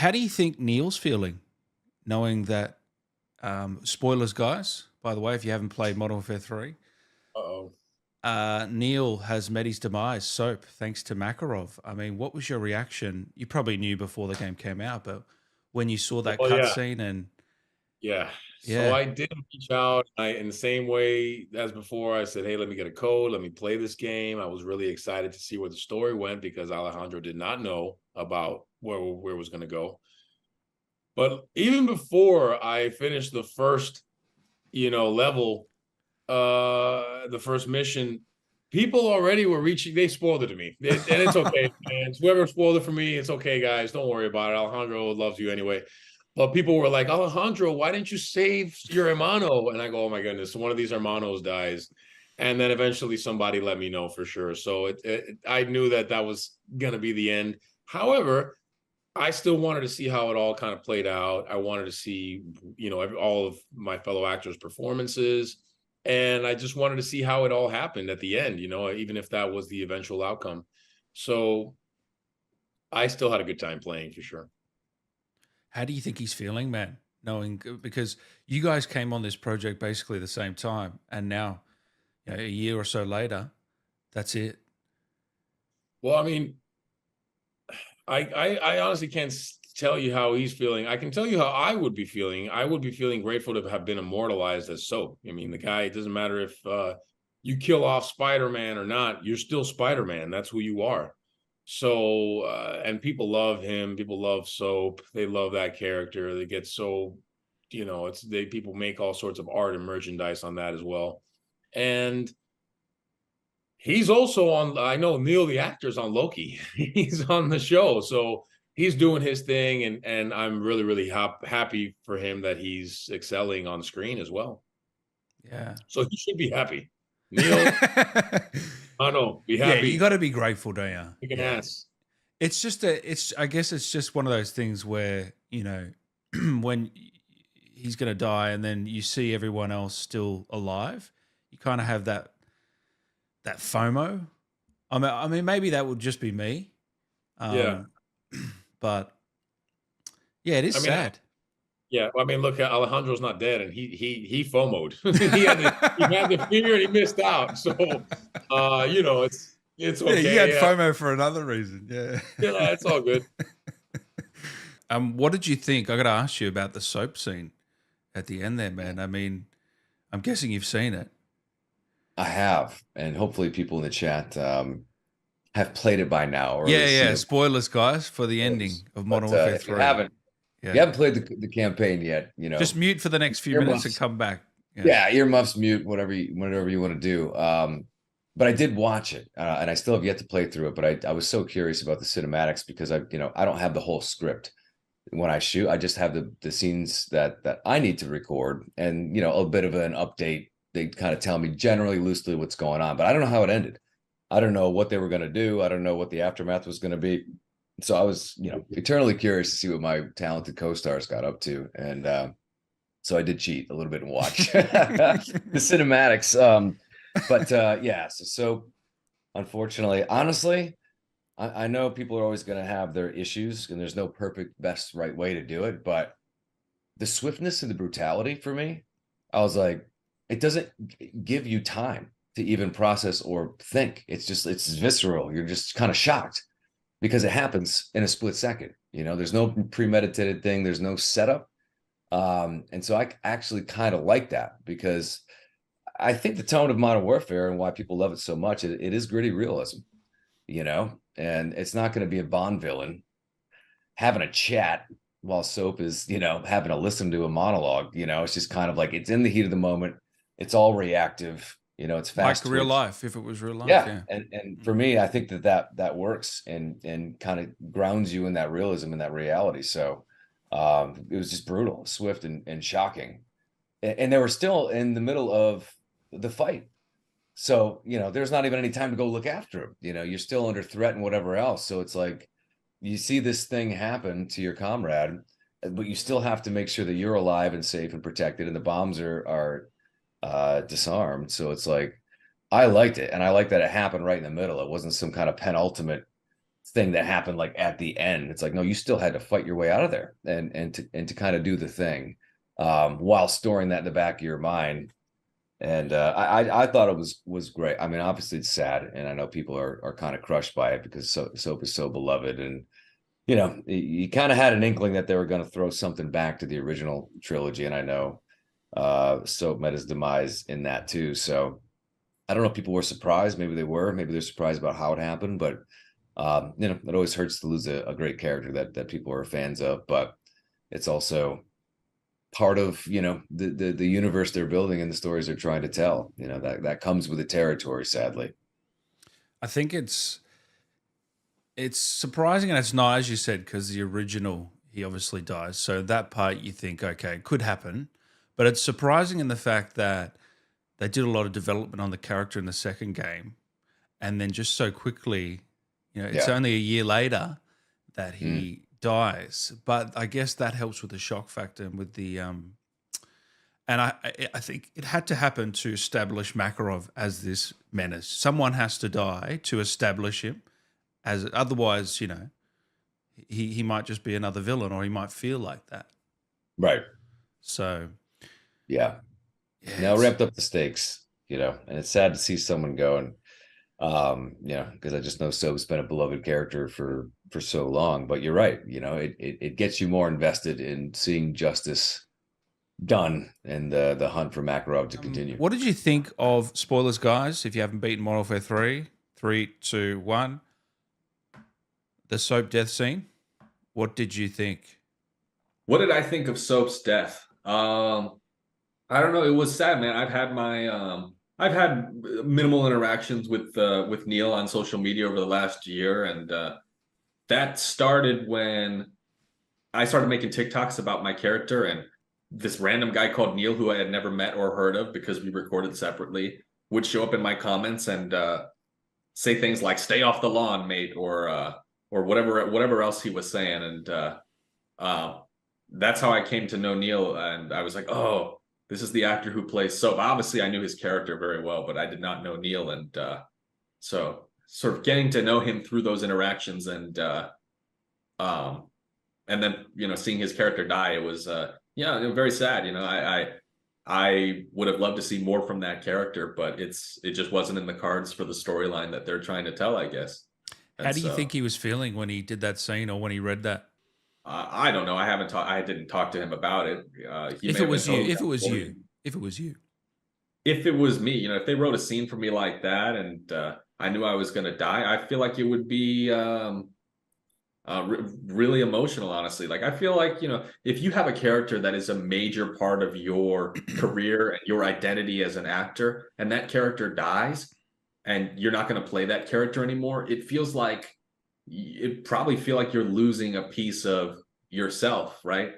How do you think Neil's feeling, knowing that? Spoilers, guys. By the way, if you haven't played Modern Warfare 3, Uh-oh. Neil has met his demise, Soap, thanks to Makarov. I mean, what was your reaction? You probably knew before the game came out, but when you saw that Well, yeah. cutscene and Yeah. So yeah, I did reach out. In the same way as before, I said, hey, let me get a code. Let me play this game. I was really excited to see where the story went because Alejandro did not know about where it was going to go. But even before I finished the first, level, the first mission, people already were reaching. They spoiled it to me. And it's okay. And whoever spoiled it for me, it's okay, guys. Don't worry about it. Alejandro loves you anyway. But people were like, Alejandro, why didn't you save your hermano? And I go, oh my goodness, one of these hermanos dies. And then eventually somebody let me know for sure. So I knew that was going to be the end. However, I still wanted to see how it all kind of played out. I wanted to see, all of my fellow actors' performances. And I just wanted to see how it all happened at the end, even if that was the eventual outcome. So I still had a good time playing for sure. how do you think he's feeling, man? Knowing because you guys came on this project basically the same time, and now a year or so later, that's it. Well, I mean, I honestly can't tell you how he's feeling. I can tell you how I would be feeling. I would be feeling grateful to have been immortalized as Soap. I mean, the guy, it doesn't matter if you kill off Spider-Man or not, you're still Spider-Man. That's who you are. So, and people love him. People love Soap. They love that character. They get so, people make all sorts of art and merchandise on that as well. And he's also on, I know Neil the actor's on Loki. He's on the show. So he's doing his thing. And I'm really, really happy for him that he's excelling on screen as well. Yeah. So he should be happy. Neil, I know, be Yeah, you happy. got to be grateful, don't you? Take an Yeah. ass. It's just I guess it's just one of those things where, when he's going to die and then you see everyone else still alive, you kind of have that FOMO. I mean, maybe that would just be me. Yeah. Um, but yeah, it is I mean, sad. yeah. I mean, look, Alejandro's not dead, and he FOMO'd. he had the fear, and he missed out. So, it's Yeah, you okay. had Yeah, FOMO for another reason. Yeah. yeah, it's all good. What did you think? I got to ask you about the soap scene at the end there, man. I mean, I'm guessing you've seen it. I have, and hopefully people in the chat have played it by now, or at Yeah, least seen yeah. the Spoilers, guys, for the ending videos. of Modern But Warfare if you 3. haven't, if you Yeah. haven't played the campaign yet, Just mute for the next few minutes and earmuffs. come back. Yeah. Yeah, earmuffs, mute, whatever you want to do. But I did watch it, and I still have yet to play through it. But I was so curious about the cinematics because I don't have the whole script when I shoot. I just have the scenes that I need to record, and a bit of an update. They kind of tell me generally loosely what's going on, but I don't know how it ended. I don't know what they were going to do. I don't know what the aftermath was going to be. So I was, eternally curious to see what my talented co-stars got up to, and so I did cheat a little bit and watch the cinematics. But yeah, so unfortunately, honestly, I know people are always going to have their issues, and there's no perfect, best, right way to do it. But the swiftness and the brutality for me, I was like, it doesn't give you time to even process or think. It's visceral. You're just kind of shocked because it happens in a split second. There's no premeditated thing. There's no setup. And so I actually kind of like that because I think the tone of Modern Warfare and why people love it so much, it is gritty realism, and it's not going to be a Bond villain having a chat while Soap is, having to listen to a monologue. It's just kind of like it's in the heat of the moment. It's all reactive. It's fast. Like real life, if it was real life. Yeah. Yeah. And for me, I think that works and kind of grounds you in that realism and that reality. So it was just brutal, swift and shocking. And they were still in the middle of the fight. So, there's not even any time to go look after him. You're still under threat and whatever else. So it's like you see this thing happen to your comrade, but you still have to make sure that you're alive and safe and protected, and the bombs are disarmed. So it's like I liked it, and I like that it happened right in the middle. It wasn't some kind of penultimate thing that happened like at the end. It's like, no, you still had to fight your way out of there and to kind of do the thing while storing that in the back of your mind. And I thought it was great. I mean, obviously it's sad, and I know people are kind of crushed by it because Soap is so beloved, and you know, you kind of had an inkling that they were going to throw something back to the original trilogy, and I know Soap met his demise in that too. So I don't know if people were surprised. Maybe they were. Maybe they're surprised about how it happened. But you know, it always hurts to lose a great character that people are fans of. But it's also part of, you know, the universe they're building and the stories they're trying to tell. You know, that comes with the territory, sadly. I think it's surprising, and it's not, as you said, because the original, he obviously dies. So that part you think, okay, it could happen. But it's surprising in the fact that they did a lot of development on the character in the second game. And then just so quickly, you know, it's Yeah. only a year later that he dies. But I guess that helps with the shock factor and with the and I think it had to happen to establish Makarov as this menace. Someone has to die to establish him as, otherwise, you know, he might just be another villain, or he might feel like that. Right. So Yeah. yeah, Now ramped up the stakes, you know, and it's sad to see someone go. And you know, because I just know Soap's been a beloved character for so long. But you're right, you know, it gets you more invested in seeing justice done and the hunt for Makarov to continue. what did you think of, spoilers, guys? If you haven't beaten Modern Warfare 3, 3, 2, 1, the Soap death scene? What did you think? What did I think of Soap's death? I don't know. It was sad, man. I've had minimal interactions with Neil on social media over the last year, and that started when I started making TikToks about my character, and this random guy called Neil, who I had never met or heard of because we recorded separately, would show up in my comments and say things like "Stay off the lawn, mate," or whatever else he was saying, and that's how I came to know Neil, and I was like, oh, this is the actor who plays Soap. Obviously, I knew his character very well, but I did not know Neil, and so sort of getting to know him through those interactions, and then, you know, seeing his character die, it was yeah, very sad. You know, I would have loved to see more from that character, but it just wasn't in the cards for the storyline that they're trying to tell, I guess. And How do you think he was feeling when he did that scene, or when he read that? I don't know. I didn't talk to him about it. If it was you, if it was you, if it was me, you know, if they wrote a scene for me like that, and I knew I was going to die, I feel like it would be really emotional, honestly. Like, I feel like, you know, if you have a character that is a major part of your career and your identity as an actor, and that character dies, and you're not going to play that character anymore, it feels like it probably feel like you're losing a piece of yourself, right?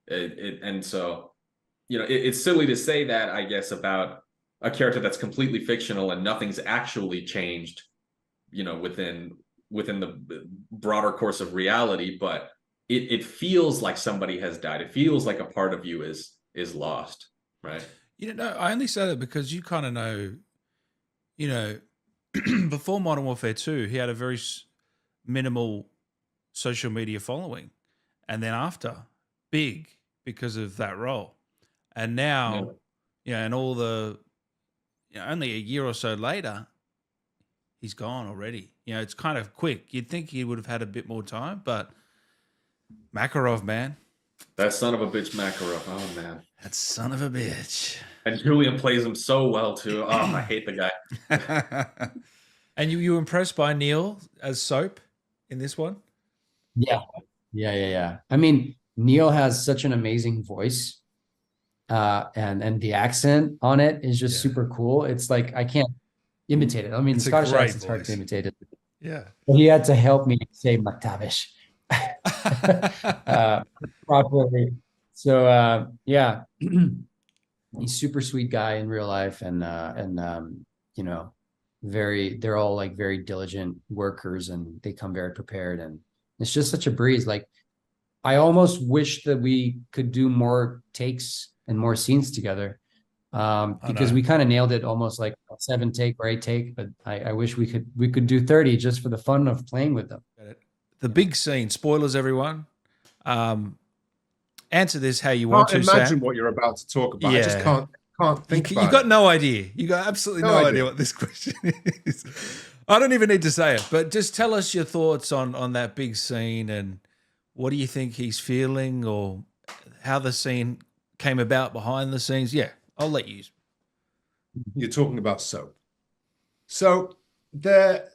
And so, you know, it's silly to say that, I guess, about a character that's completely fictional and nothing's actually changed, you know, within the broader course of reality, but it feels like somebody has died. It feels like a part of you is lost, right? You know, I only say that because you kind of know, you know, before Modern Warfare 2, he had a very minimal social media following, and then after, big, because of that role. And now, you know, and all the, you know, only a year or so later, he's gone already. You know, it's kind of quick. You'd think he would have had a bit more time, but Makarov, man. That son of a bitch, Makarov. Oh, man. That son of a bitch. And Julian plays him so well, too. Oh, I hate the guy. And you were impressed by Neil as Soap in this one? Yeah. I mean, Neil has such an amazing voice. And the accent on it is just super cool. It's like, I can't imitate it. I mean, It's a Scottish great accent's hard to voice. imitate it. Yeah. But he had to help me say McTavish properly. So yeah, he's super sweet guy in real life, and you know, they're all like very diligent workers, and they come very prepared, and it's just such a breeze. Like, I almost wish that we could do more takes and more scenes together, because we kind of nailed it almost like a 7 take or 8 take, but I wish we could do 30 just for the fun of playing with them. The big scene, spoilers, everyone. Answer this how you I want can't to, imagine Sam. what you're about to talk about. I just Yeah. can't think You about got it. no idea. You got absolutely no idea what this question is. I don't even need to say it, but just tell us your thoughts on that big scene and what do you think he's feeling or how the scene came about behind the scenes. Yeah, I'll let you. You're talking about Soap. So there,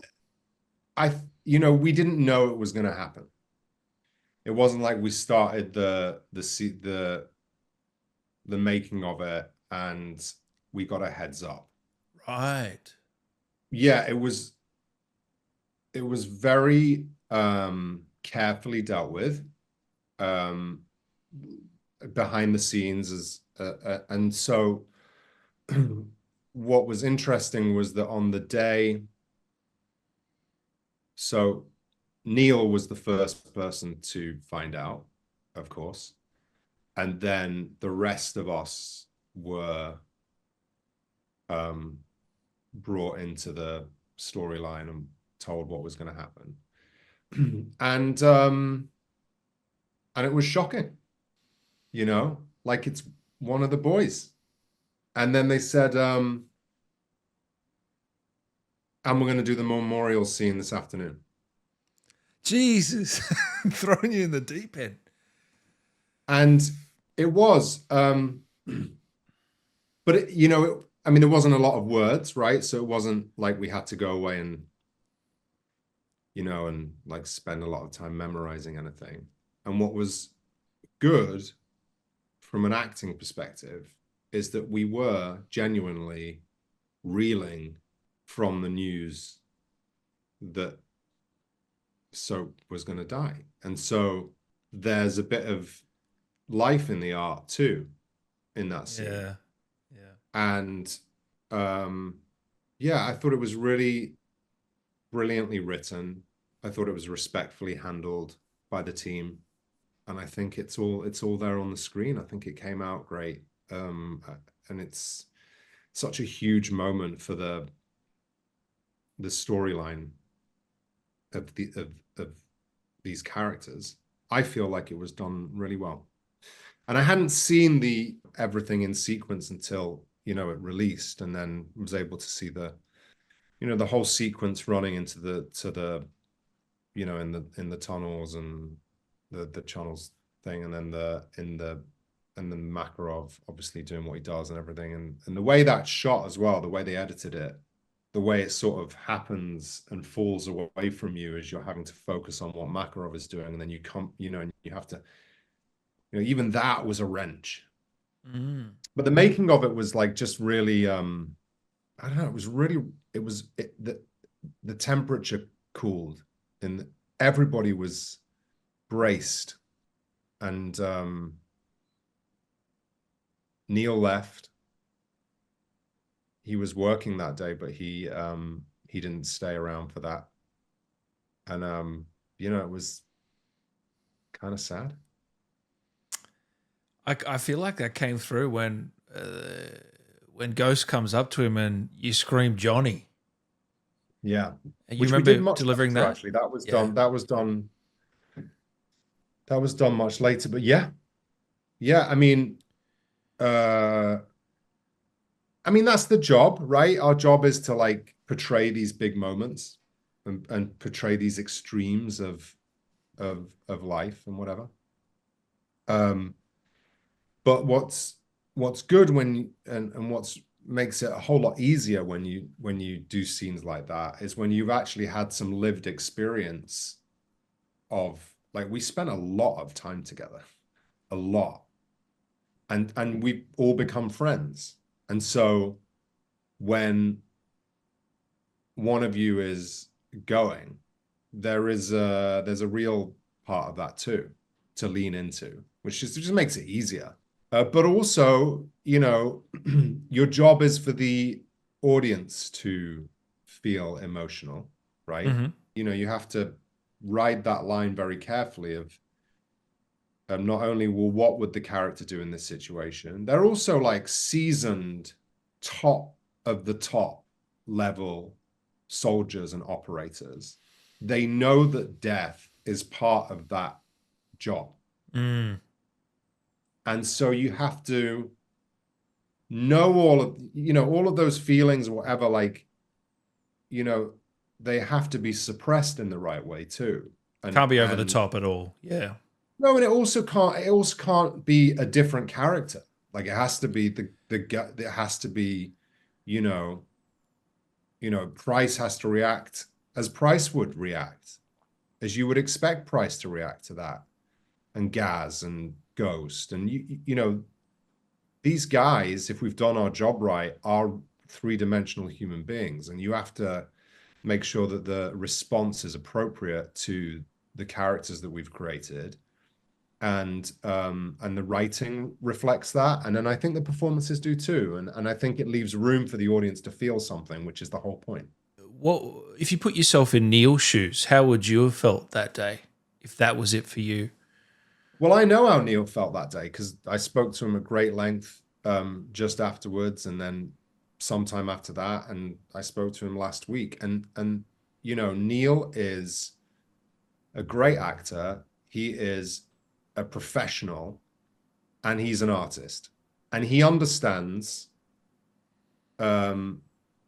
we didn't know it was going to happen. It wasn't like we started the making of it and we got a heads up. Right. Yeah, it was very carefully dealt with behind the scenes and so what was interesting was that on the day, so Neil was the first person to find out, of course, and then the rest of us were brought into the storyline and told what was going to happen. And it was shocking, like it's one of the boys. And then they said, and we're going to do the memorial scene this afternoon. Jesus, throwing you in the deep end. And it was, but there wasn't a lot of words, right? So it wasn't like we had to go away and, and like spend a lot of time memorizing anything. And what was good from an acting perspective is that we were genuinely reeling from the news that Soap was going to die. And so there's a bit of life in the art too, in that scene. Yeah. And I thought it was really brilliantly written. I thought it was respectfully handled by the team. And I think it's all there on the screen. I think it came out great. And it's such a huge moment for the storyline of these characters. I feel like it was done really well. And I hadn't seen the everything in sequence until, it released, and then was able to see the whole sequence running into the in the tunnels and the channels thing, and then Makarov obviously doing what he does and everything, and the way that's shot as well, the way they edited it, the way it sort of happens and falls away from you as you're having to focus on what Makarov is doing, and then you come, and you have to, even that was a wrench. But the making of it was like just really, I don't know, it was really, the temperature cooled and everybody was braced, and Neil left. He was working that day, but he didn't stay around for that. And it was kind of sad. I feel like that came through when Ghost comes up to him and you scream Johnny. Yeah. And you Which remember we did much delivering later, that? actually. That was done. That was done much later. But yeah. I mean, that's the job, right? Our job is to like portray these big moments and portray these extremes of life and whatever. But what's good and what's makes it a whole lot easier when you do scenes like that is when you've actually had some lived experience of, like, we spent a lot of time together, a lot, and we've all become friends. And so when one of you is going, there's a real part of that too to lean into, which just makes it easier. But also, your job is for the audience to feel emotional, right? Mm-hmm. You have to ride that line very carefully of, not only, well, what would the character do in this situation? They're also like seasoned, top of the top level soldiers and operators. They know that death is part of that job. Mm. And so you have to know all of, all of those feelings or whatever, like, they have to be suppressed in the right way too. And, Can't be over the top at all. Yeah. No, and it also can't be a different character. Like it has to be it has to be, Price has to react as Price would react, as you would expect Price to react to that. And Gaz and Ghost. And these guys, if we've done our job right, are three-dimensional human beings. And you have to make sure that the response is appropriate to the characters that we've created. And the writing reflects that. And then I think the performances do too. And I think it leaves room for the audience to feel something, which is the whole point. What if you put yourself in Neil's shoes, how would you have felt that day if that was it for you? Well, I know how Neil felt that day because I spoke to him at great length just afterwards, and then sometime after that, and I spoke to him last week. And Neil is a great actor. He is a professional, and he's an artist, and he understands.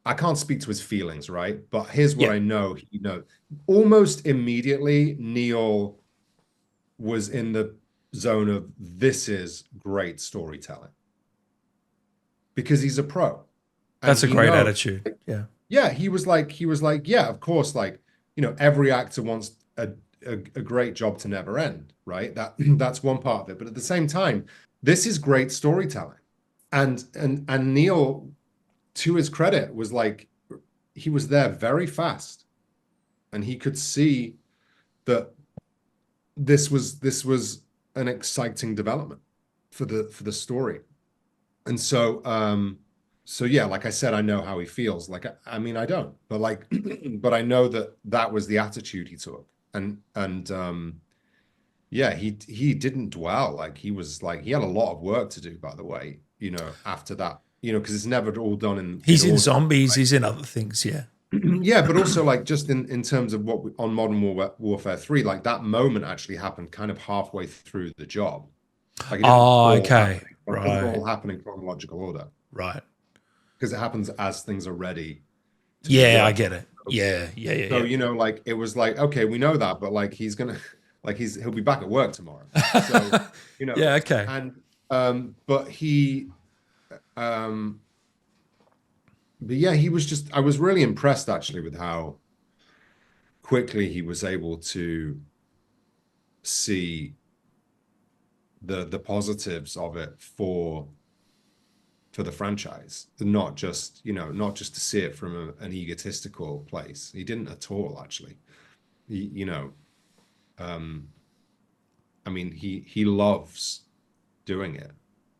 I can't speak to his feelings, right? But here's what I know. Almost immediately, Neil was in the zone of, this is great storytelling, because he's a pro. That's a great attitude. Yeah. Yeah. He was like, yeah, of course. Like, every actor wants a great job to never end, right? That's one part of it. But at the same time, this is great storytelling. And Neil, to his credit, was like, he was there very fast, and he could see that this was an exciting development for the story. And so yeah, like I said, I know how he feels. Like, I mean, I don't, but like, but I know that was the attitude he took. And yeah, he didn't dwell. Like, he was like, he had a lot of work to do, by the way, after that, because it's never all done in. He's in Zombies, right? He's in other things. Yeah. Yeah, but also like just in terms of what on Modern Warfare 3, like that moment actually happened kind of halfway through the job. Like, okay, right. It doesn't all happen in chronological order, right? Because it happens as things are ready. Yeah, I get it. Yeah. So like, it was like, okay, we know that, but like, he'll be back at work tomorrow. So yeah, okay. And but yeah, he was just, I was really impressed actually with how quickly he was able to see the positives of it for the franchise, not just to see it from an egotistical place. He didn't at all, actually. I mean, he loves doing it,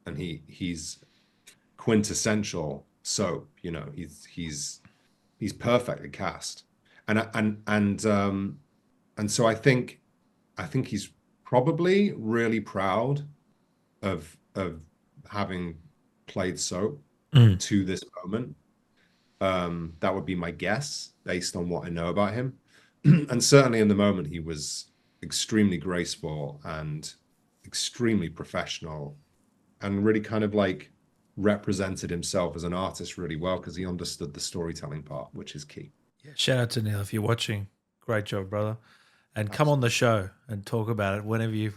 and he's quintessential Soap. He's perfectly cast, and so I think he's probably really proud of having played Soap to this moment. That would be my guess based on what I know about him. And certainly in the moment, he was extremely graceful and extremely professional, and really kind of like represented himself as an artist really well, because he understood the storytelling part, which is key. Yeah, shout out to Neil if you're watching. Great job, brother. And come on the show and talk about it whenever you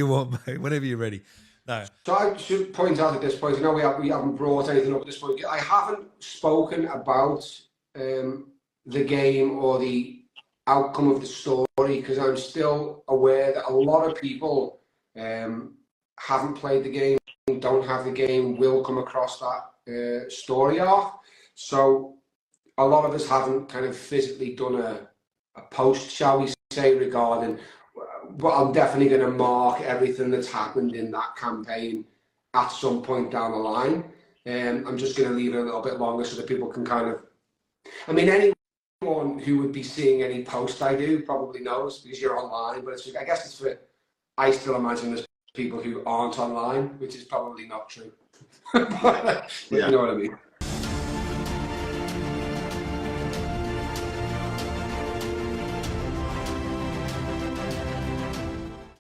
want, mate. Whenever you're ready. No. So I should point out at this point, we haven't brought anything up at this point. I haven't spoken about the game or the outcome of the story, because I'm still aware that a lot of people haven't played the game, don't have the game, will come across that story arc. So a lot of us haven't kind of physically done a post, shall we say, regarding, but I'm definitely going to mark everything that's happened in that campaign at some point down the line. I'm just going to leave it a little bit longer so that people can kind of, I mean, anyone who would be seeing any post I do probably knows, because you're online, but I guess it's for, I still imagine there's people who aren't online, which is probably not true. But, you know what I mean?